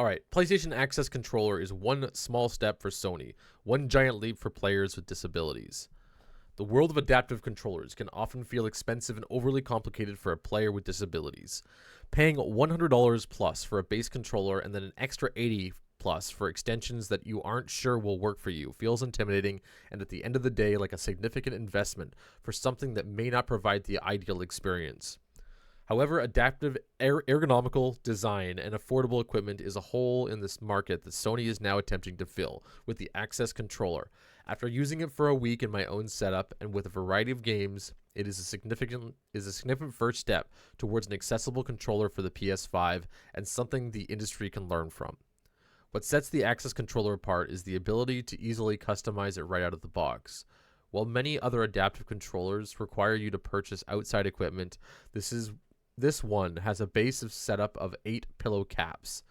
All right, PlayStation Access Controller is one small step for Sony, one giant leap for players with disabilities. The world of adaptive controllers can often feel expensive and overly complicated for a player with disabilities. Paying $100 plus for a base controller and then an extra $80 plus for extensions that you aren't sure will work for you feels intimidating and at the end of the day like a significant investment for something that may not provide the ideal experience. However, adaptive ergonomical design and affordable equipment is a hole in this market that Sony is now attempting to fill with the Access controller. After using it for a week in my own setup and with a variety of games, it is a significant first step towards an accessible controller for the PS5 and something the industry can learn from. What sets the Access controller apart is the ability to easily customize it right out of the box. While many other adaptive controllers require you to purchase outside equipment, this one has a base of setup of 8 pillow caps.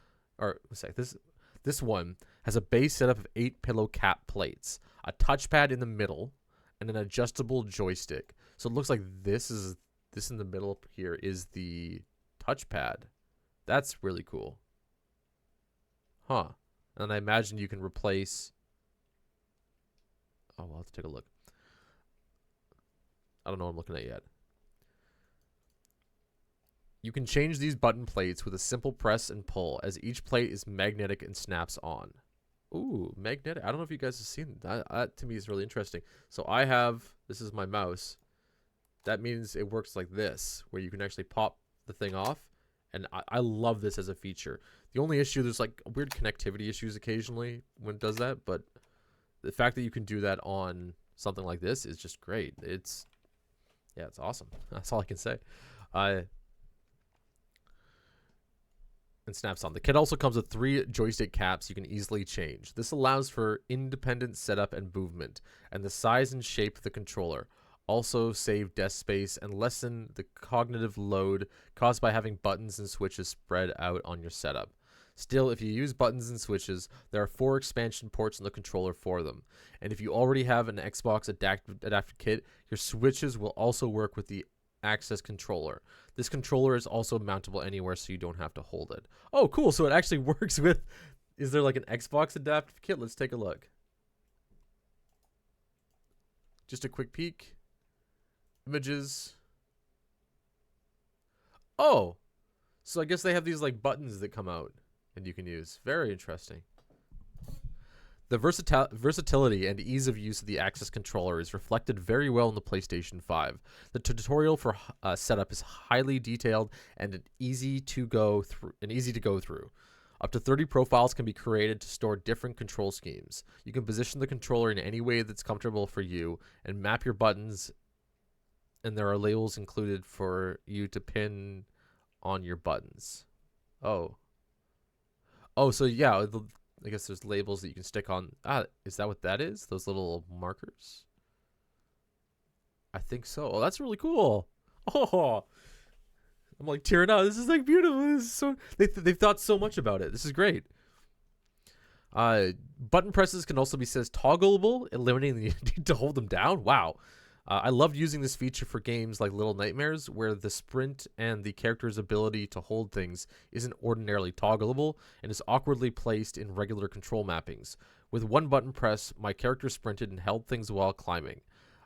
This one has a base setup of 8 pillow cap plates, a touchpad in the middle, and an adjustable joystick. So it looks like this in the middle here is the touchpad. That's really cool. Huh. And I imagine you can replace... Oh, we'll have to take a look. I don't know what I'm looking at yet. You can change these button plates with a simple press and pull, as each plate is magnetic and snaps on. Ooh, magnetic. I don't know if you guys have seen that. That to me is really interesting. So I have, this is my mouse. That means it works like this, where you can actually pop the thing off. And I love this as a feature. The only issue, there's like weird connectivity issues occasionally when it does that. But the fact that you can do that on something like this is just great. It's awesome. That's all I can say. And snaps on. The kit also comes with 3 joystick caps you can easily change. This allows for independent setup and movement, and the size and shape of the controller. Also save desk space and lessen the cognitive load caused by having buttons and switches spread out on your setup. Still, if you use buttons and switches, there are 4 expansion ports on the controller for them. And if you already have an Xbox adaptive kit, your switches will also work with the Access controller. This controller is also mountable anywhere, so you don't have to hold it. Oh, cool. So it actually works with... Is there like an Xbox adaptive kit? Let's take a look. Just a quick peek. Images. Oh. So I guess they have these like buttons that come out and you can use. Very interesting. The versatility and ease of use of the Access controller is reflected very well in the PlayStation 5. The tutorial for setup is highly detailed and easy to go through. Up to 30 profiles can be created to store different control schemes. You can position the controller in any way that's comfortable for you and map your buttons, and there are labels included for you to pin on your buttons. Oh, so yeah, I guess there's labels that you can stick on. Is that what that is? Those little markers? I think so. Oh, that's really cool. Oh, I'm like tearing out. This is like beautiful. This is so they've thought so much about it. This is great. Button presses can also be set as toggleable, eliminating the need to hold them down. Wow. I loved using this feature for games like Little Nightmares, where the sprint and the character's ability to hold things isn't ordinarily toggleable and is awkwardly placed in regular control mappings. With one button press, my character sprinted and held things while climbing.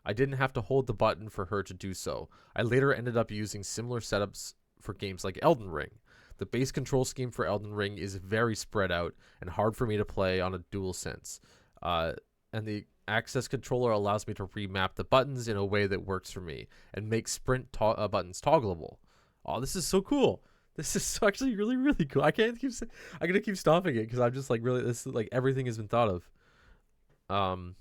I didn't have to hold the button for her to do so. I later ended up using similar setups for games like Elden Ring. The base control scheme for Elden Ring is very spread out and hard for me to play on a DualSense. And the Access controller allows me to remap the buttons in a way that works for me and make sprint buttons toggleable. Oh, this is so cool. This is actually really, really cool. I'm gonna keep stopping it because I'm just like really, this is like everything has been thought of.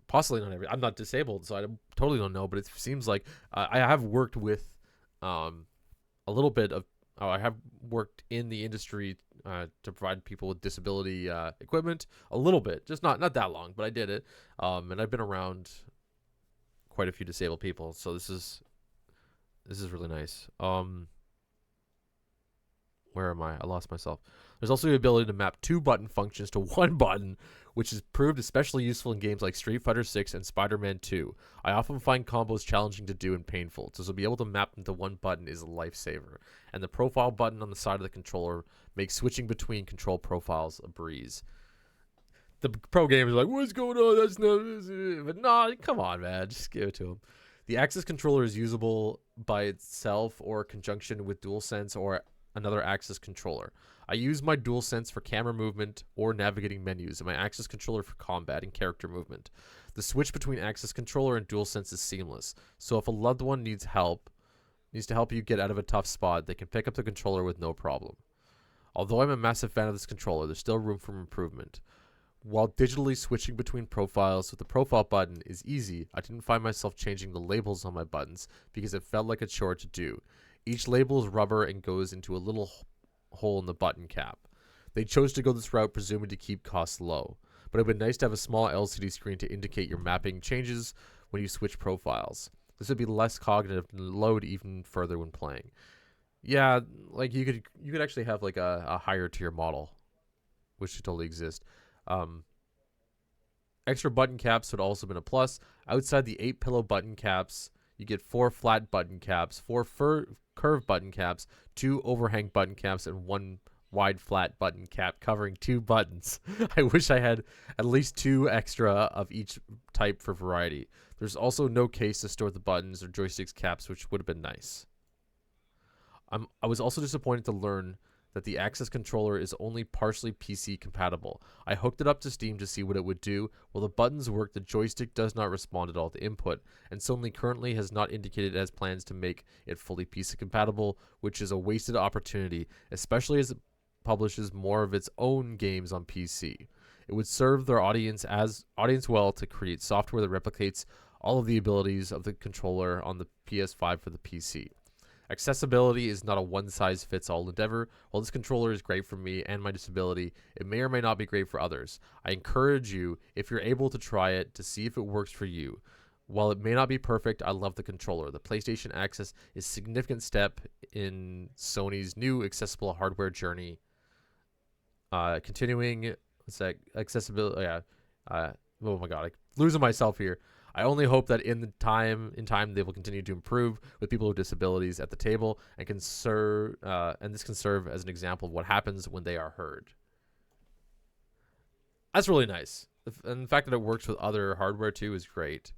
Possibly not everything. I'm not disabled, so I totally don't know, but it seems like I have worked with a little bit of I have worked in the industry to provide people with disability equipment a little bit, just not that long, but I did it. And I've been around quite a few disabled people, so this is really nice. Where am I? I lost myself. There's also the ability to map 2 button functions to 1 button which has proved especially useful in games like Street Fighter 6 and Spider-Man 2. I often find combos challenging to do and painful, so to be able to map them to one button is a lifesaver. And the profile button on the side of the controller makes switching between control profiles a breeze. The pro gamers are like, what's going on? That's not... But nah, come on, man. Just give it to them. The Axis controller is usable by itself or conjunction with DualSense or another Axis controller. I use my DualSense for camera movement or navigating menus, and my Axis controller for combat and character movement. The switch between Axis controller and DualSense is seamless, so if a loved one needs to help you get out of a tough spot, they can pick up the controller with no problem. Although I'm a massive fan of this controller, there's still room for improvement. While digitally switching between profiles with the profile button is easy, I didn't find myself changing the labels on my buttons because it felt like a chore to do. Each label is rubber and goes into a little hole in the button cap. They chose to go this route presuming to keep costs low, but it would be nice to have a small LCD screen to indicate your mapping changes when you switch profiles. This would be less cognitive and load even further when playing. Yeah, like you could actually have like a higher tier model, which should totally exist. Extra button caps would also been a plus. Outside the 8 pillow button caps, you get 4 flat button caps, 4 curved button caps, 2 overhang button caps, and 1 wide flat button cap covering 2 buttons. I wish I had at least 2 extra of each type for variety. There's also no case to store the buttons or joysticks caps, which would have been nice. I was also disappointed to learn that the Axis controller is only partially PC compatible. I hooked it up to Steam to see what it would do. While the buttons work, the joystick does not respond at all to input, and Sony currently has not indicated it has plans to make it fully PC compatible, which is a wasted opportunity, especially as it publishes more of its own games on PC. It would serve their audience well to create software that replicates all of the abilities of the controller on the PS5 for the PC. Accessibility is not a one-size-fits-all endeavor. While this controller is great for me and my disability, it may or may not be great for others. I encourage you, if you're able to try it, to see if it works for you. While it may not be perfect, I love the controller. The PlayStation Access is a significant step in Sony's new accessible hardware journey. Continuing, accessibility. Oh my god, I'm losing myself here. I only hope that in time they will continue to improve with people with disabilities at the table and this can serve as an example of what happens when they are heard. That's really nice. And the fact that it works with other hardware too is great.